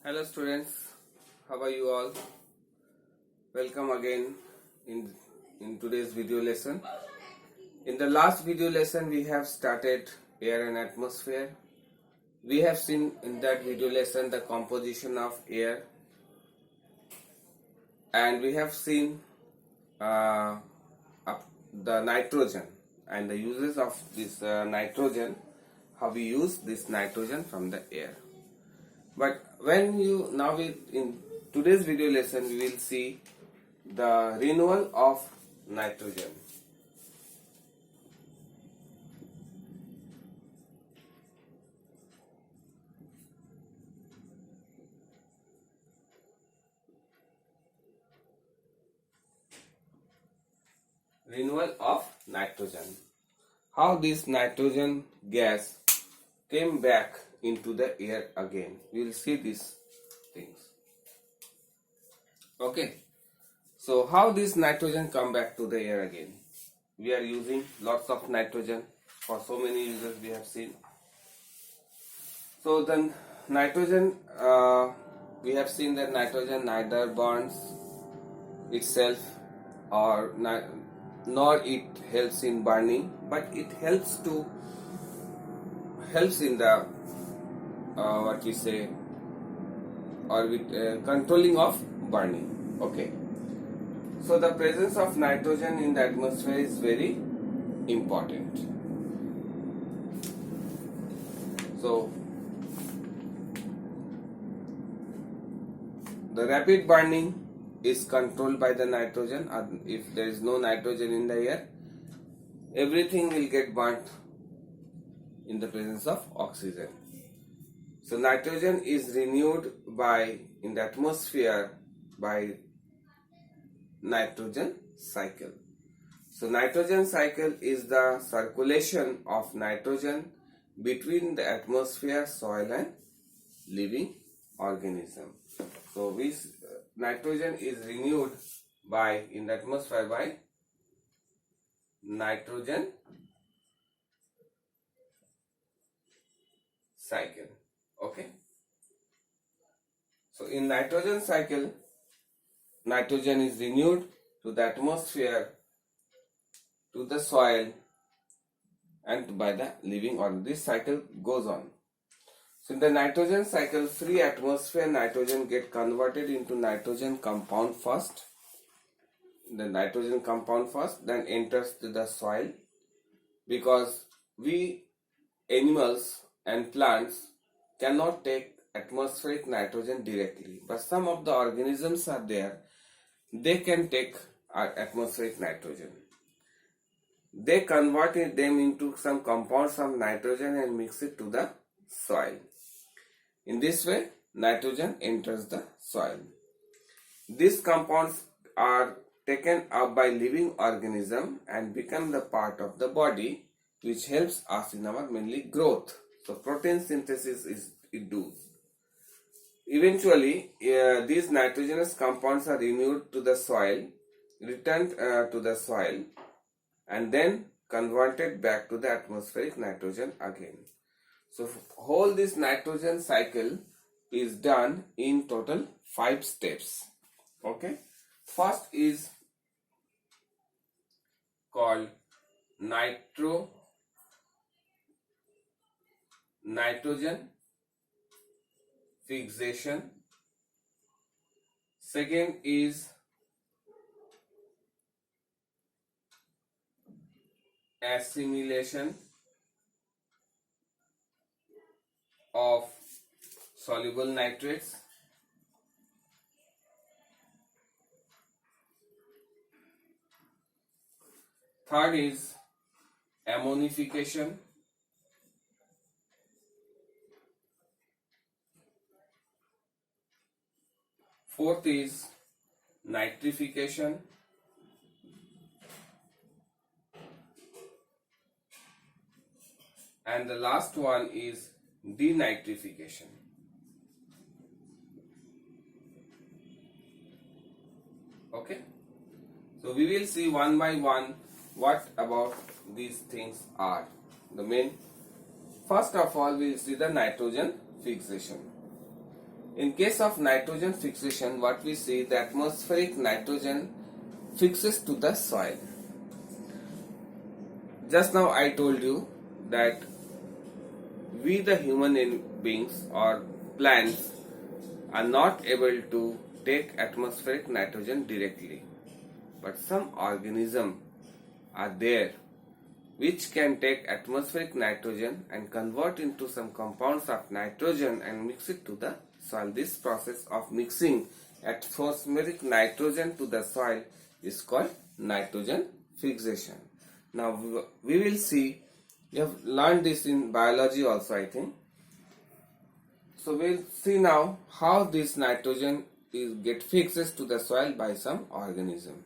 Hello students, how are you all? Welcome again in today's video lesson. In the last video lesson we have started air and atmosphere. We have seen in that video lesson the composition of air, and we have seen uh, the nitrogen and the uses of this nitrogen, how we use this nitrogen from the air. But in today's video lesson we will see the renewal of nitrogen. Renewal of nitrogen. How this nitrogen gas came back into the air again. We will see these things. Okay. So how this nitrogen come back to the air again? We are using lots of nitrogen for so many uses we have seen. So then nitrogen, we have seen that nitrogen neither burns itself or nor it helps in burning, but it helps in the what we say, or with controlling of burning. Okay. So the presence of nitrogen in the atmosphere is very important. So the rapid burning is controlled by the nitrogen. If there is no nitrogen in the air, everything will get burnt in the presence of oxygen. So nitrogen is renewed in the atmosphere by nitrogen cycle. So nitrogen cycle is the circulation of nitrogen between the atmosphere, soil and living organism. So nitrogen is renewed in the atmosphere by nitrogen cycle. Okay. So in nitrogen cycle, nitrogen is renewed to the atmosphere, to the soil and by the living organism. This cycle goes on. So in the nitrogen cycle, free atmosphere nitrogen get converted into nitrogen compound first. The nitrogen compound first, then enters to the soil, because we animals and plants cannot take atmospheric nitrogen directly, but some of the organisms are there, they can take atmospheric nitrogen. They convert them into some compounds of nitrogen and mix it to the soil. In this way, nitrogen enters the soil. These compounds are taken up by living organism and become the part of the body, which helps us in our mainly growth. So protein synthesis it does. Eventually, these nitrogenous compounds are renewed to the soil, returned to the soil, and then converted back to the atmospheric nitrogen again. So whole this nitrogen cycle is done in total 5 steps. Okay. First is called nitrogen fixation. Second is assimilation of soluble nitrates. Third is ammonification. Fourth is nitrification. And the last one is denitrification. Okay. So we will see one by one what about these things are. First of all, we will see the nitrogen fixation. In case of nitrogen fixation, what we see, the atmospheric nitrogen fixes to the soil. Just now I told you that we the human beings or plants are not able to take atmospheric nitrogen directly, but some organisms are there which can take atmospheric nitrogen and convert into some compounds of nitrogen and mix it to the soil. This process of mixing atmospheric nitrogen to the soil is called nitrogen fixation. Now we will see, you have learned this in biology also, I think. So we'll see now how this nitrogen get fixes to the soil by some organism.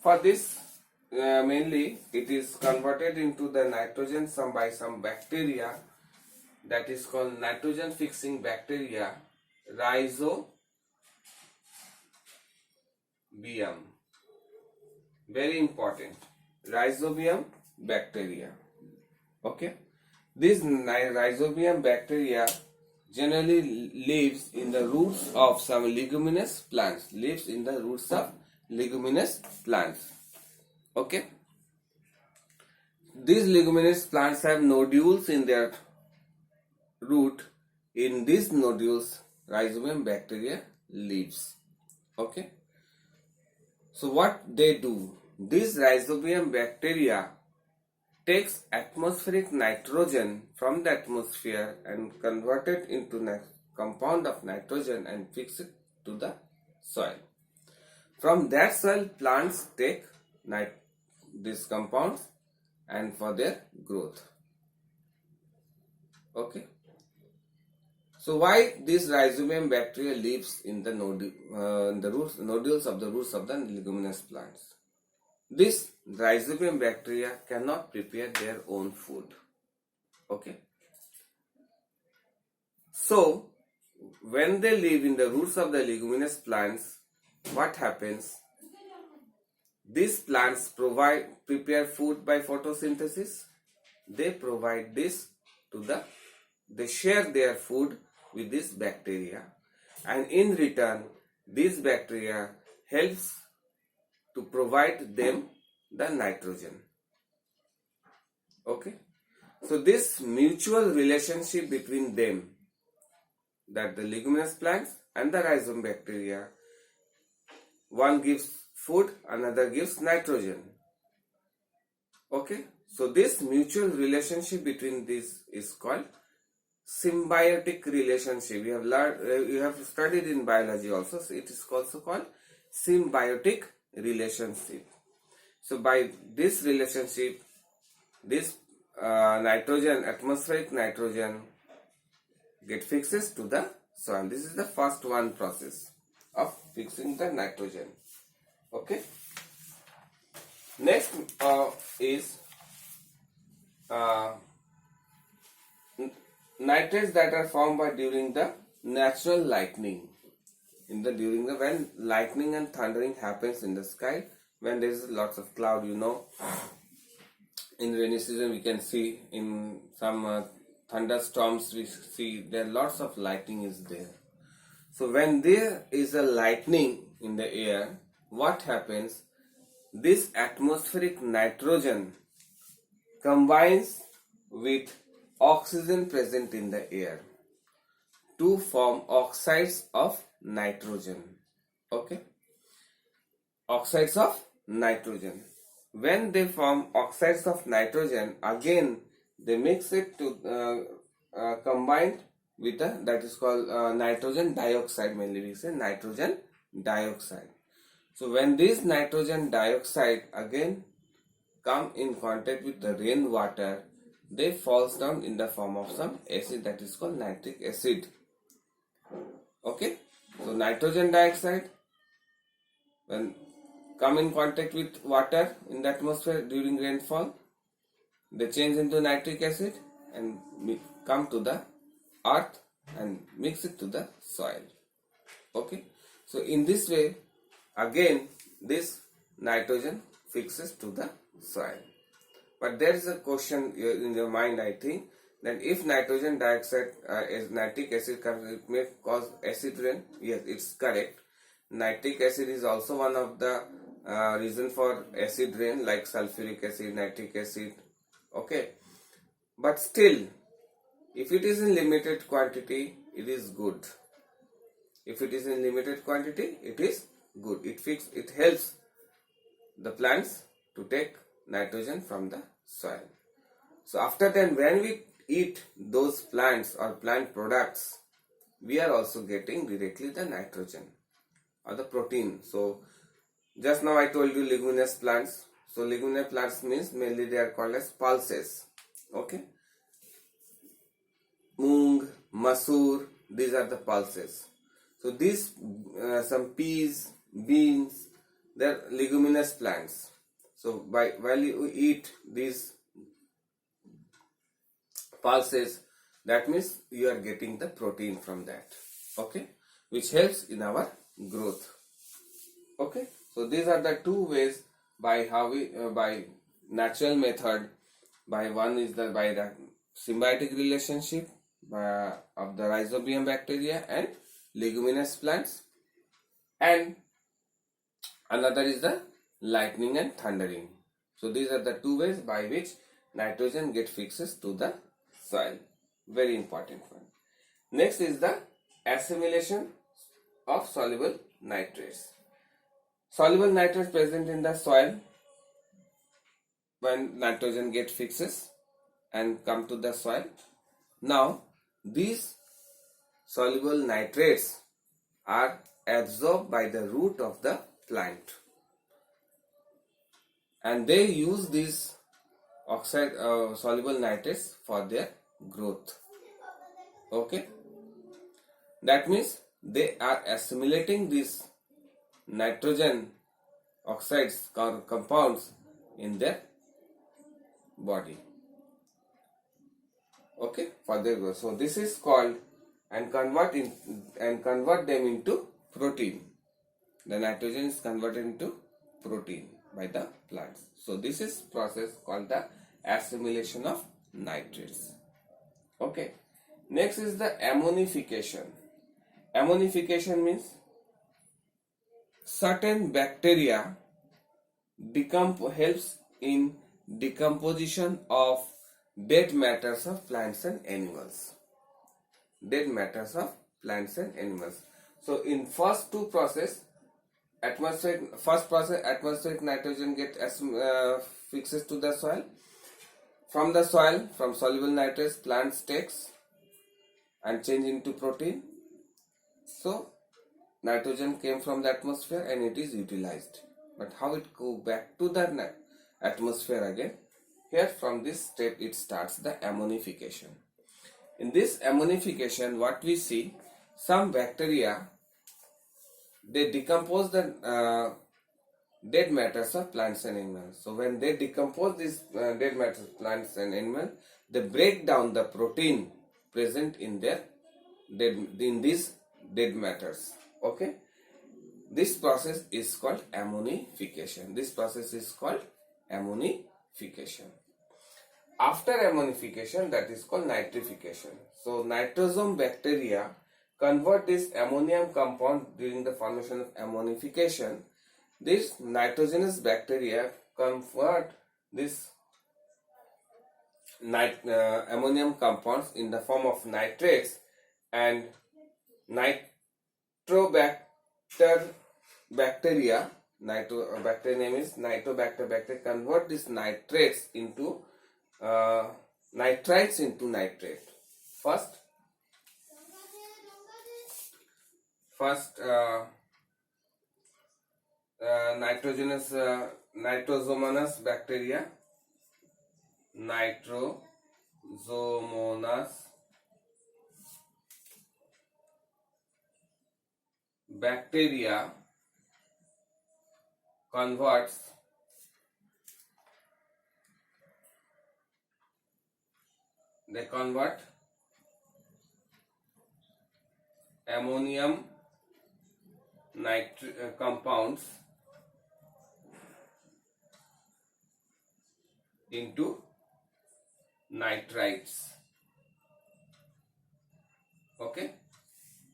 For this, mainly it is converted into the nitrogen by some bacteria, that is called nitrogen fixing bacteria, Rhizobium. Very important, Rhizobium bacteria. Okay, this Rhizobium bacteria generally lives in the roots of some leguminous plants. Okay, these leguminous plants have nodules in their root. In these nodules, Rhizobium bacteria lives. Okay, so what they do, this Rhizobium bacteria takes atmospheric nitrogen from the atmosphere and convert it into a compound of nitrogen and fix it to the soil. From that soil, plants take these compounds and for their growth. Okay. So why this Rhizobium bacteria lives in the nodules of the roots of the leguminous plants? This Rhizobium bacteria cannot prepare their own food. Okay. So when they live in the roots of the leguminous plants, what happens? These plants prepare food by photosynthesis. They provide this they share their food with this bacteria, and in return this bacteria helps to provide them the nitrogen. Okay, so this mutual relationship between them, that the leguminous plants and the Rhizobium bacteria, one gives food, another gives nitrogen. Okay, so this mutual relationship between these is called symbiotic relationship. We have learned, you have studied in biology also. So it is also called symbiotic relationship. So by this relationship, this nitrogen, atmospheric nitrogen, get fixes to the soil. This is the first one process of fixing the nitrogen. Okay. Next is nitrates that are formed by during the natural lightning. When lightning and thundering happens in the sky, when there is lots of cloud, in rainy season we can see in some thunderstorms, we see there lots of lightning is there. So when there is a lightning in the air, what happens? This atmospheric nitrogen combines with oxygen present in the air to form oxides of nitrogen. Okay, oxides of nitrogen. When they form oxides of nitrogen, again they mix it to combined with that is called nitrogen dioxide. Mainly we say nitrogen dioxide. So when this nitrogen dioxide again come in contact with the rainwater, they falls down in the form of some acid, that is called nitric acid. Okay, so nitrogen dioxide when come in contact with water in the atmosphere during rainfall, they change into nitric acid and come to the earth and mix it to the soil. Okay, so in this way again this nitrogen fixes to the soil. But there is a question in your mind, I think, Then if nitrogen dioxide is nitric acid comes, it may cause acid rain. Yes, it's correct. Nitric acid is also one of the reason for acid rain, like sulfuric acid, nitric acid. Okay, but still, if it is in limited quantity, it is good. If it is in limited quantity, it is good. It helps the plants to take nitrogen from the soil. So after then, when we eat those plants or plant products, we are also getting directly the nitrogen or the protein. So just now I told you leguminous plants. So leguminous plants means mainly they are called as pulses. Okay. Moong, masoor, these are the pulses. So these some peas, beans, they are leguminous plants. So while you eat these pulses, that means you are getting the protein from that. Okay, which helps in our growth. Okay, so these are the two ways by how we by natural method. By one is by the symbiotic relationship of the rhizobium bacteria and leguminous plants, and another is the lightning and thundering. So these are the two ways by which nitrogen get fixes to the soil. Very important one. Next is the assimilation of soluble nitrates. Soluble nitrates present in the soil when nitrogen get fixes and come to the soil. Now these soluble nitrates are absorbed by the root of the plant, and they use these oxide soluble nitrates for their growth. Okay, that means they are assimilating these nitrogen oxides compounds in their body. Okay, for their growth. So this is called and convert them into protein. The nitrogen is converted into protein by the plants. So this is process called the assimilation of nitrates. Okay. Next is the ammonification. Ammonification means certain bacteria helps in decomposition of dead matters of plants and animals. Dead matters of plants and animals. So in first two process, atmospheric nitrogen get fixes to the soil. From the soil, from soluble nitrates, plants takes and change into protein. So nitrogen came from the atmosphere and it is utilized. But how it go back to the atmosphere again? Here from this step it starts the ammonification. In this ammonification, what we see, some bacteria, they decompose the dead matters of plants and animals. So when they decompose these dead matters of plants and animals, they break down the protein present in these dead matters. Okay, this process is called ammonification. After ammonification, that is called nitrification. So nitrosome bacteria convert this ammonium compound during the formation of ammonification. This nitrogenous bacteria convert this ammonium compounds in the form of nitrates, and nitrobacter bacteria name is Nitrobacter bacteria convert these nitrates into nitrites into nitrate. First nitrosomonas bacteria converts ammonium compounds into nitrites. Okay,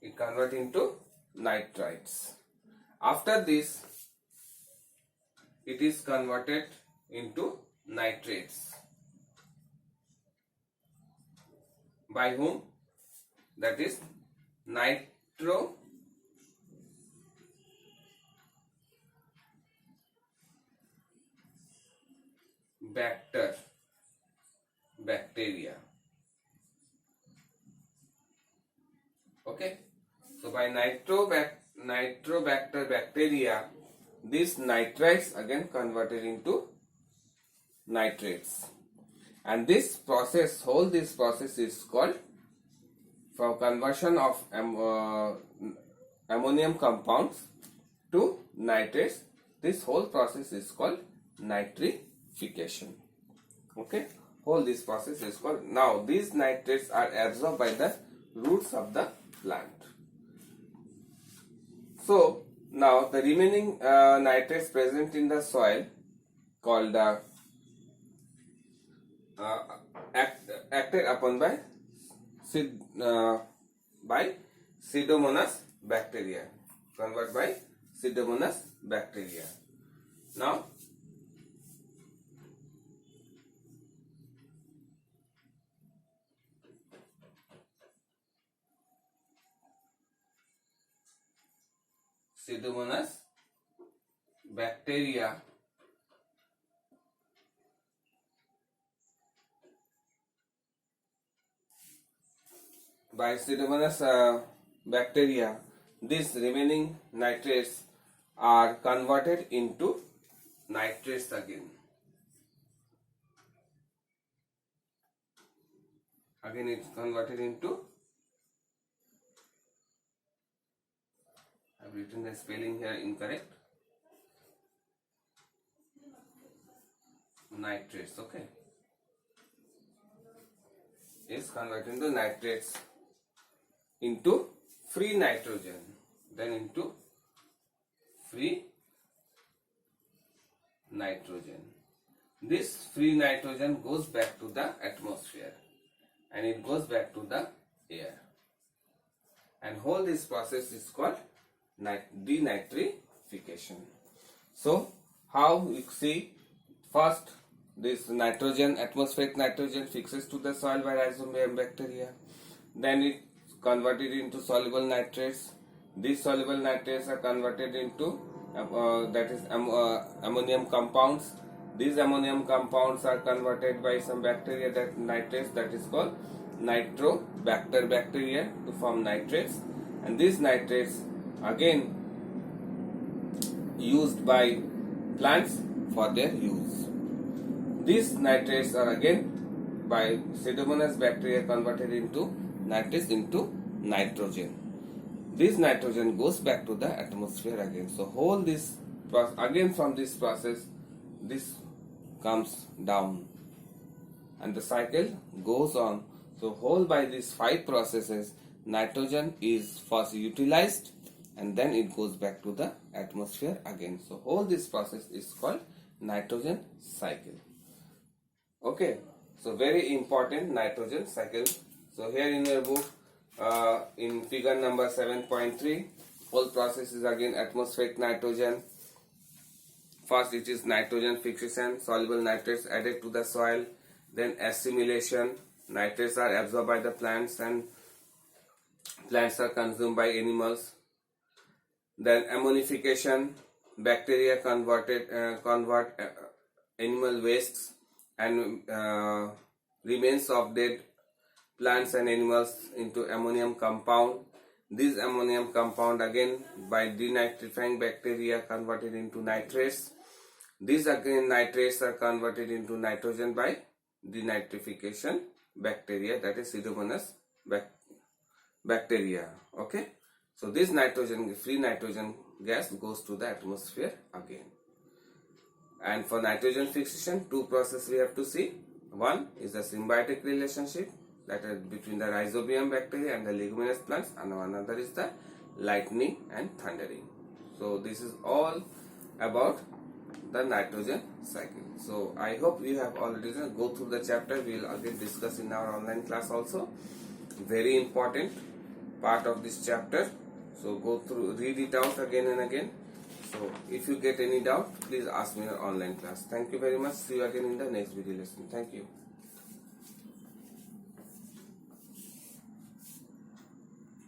it convert into nitrites. After this, it is converted into nitrates. By whom? That is nitrobacter bacteria. Okay, so by nitrobacter bacteria, these nitrites again converted into nitrates, and this process, this process is called, for conversion of ammonium compounds to nitrates. This whole process is called nitrification. Okay, this process is called. Now these nitrates are absorbed by the roots of the plant. So now the remaining nitrates present in the soil, called acted upon by Pseudomonas bacteria, convert by Pseudomonas bacteria. Now Pseudomonas bacteria bacteria, these remaining nitrates are converted into nitrates again. Again it's converted into, I've written the spelling here incorrect, nitrates. Okay, is converted into nitrates, into free nitrogen, then into free nitrogen. This free nitrogen goes back to the atmosphere and it goes back to the air, and whole this process is called denitrification. So how you see, first this nitrogen, atmospheric nitrogen, fixes to the soil by Rhizobium bacteria, then it converted into soluble nitrates. These soluble nitrates are converted into ammonium compounds. These ammonium compounds are converted by some bacteria, that nitrates, that is called nitrobacter bacteria, to form nitrates, and these nitrates again used by plants for their use. These nitrates are again by Pseudomonas bacteria converted into nitrates, into nitrogen. This nitrogen goes back to the atmosphere again. So whole this again, from this process, this comes down and the cycle goes on. So whole by these 5 processes, nitrogen is first utilized and then it goes back to the atmosphere again. So whole this process is called nitrogen cycle. Okay, so very important, nitrogen cycle. So here in your book, in figure number 7.3, whole process is again atmospheric nitrogen. First it is nitrogen fixation, soluble nitrates added to the soil, then assimilation, nitrates are absorbed by the plants and plants are consumed by animals. Then ammonification, bacteria convert animal wastes and remains of dead plants and animals into ammonium compound. This ammonium compound again by denitrifying bacteria converted into nitrates. These again nitrates are converted into nitrogen by denitrification bacteria, that is Pseudomonas bacteria. Okay, so this nitrogen, free nitrogen gas, goes to the atmosphere again. And for nitrogen fixation, 2 processes we have to see. One is the symbiotic relationship, that is between the Rhizobium bacteria and the leguminous plants, and another is the lightning and thundering. So this is all about the nitrogen cycle. So I hope you have already go through the chapter. We will again discuss in our online class also. Very important. part of this chapter. So go through, read it out again and again. So if you get any doubt, please ask me in our online class. Thank you very much. See you again in the next video lesson. Thank you.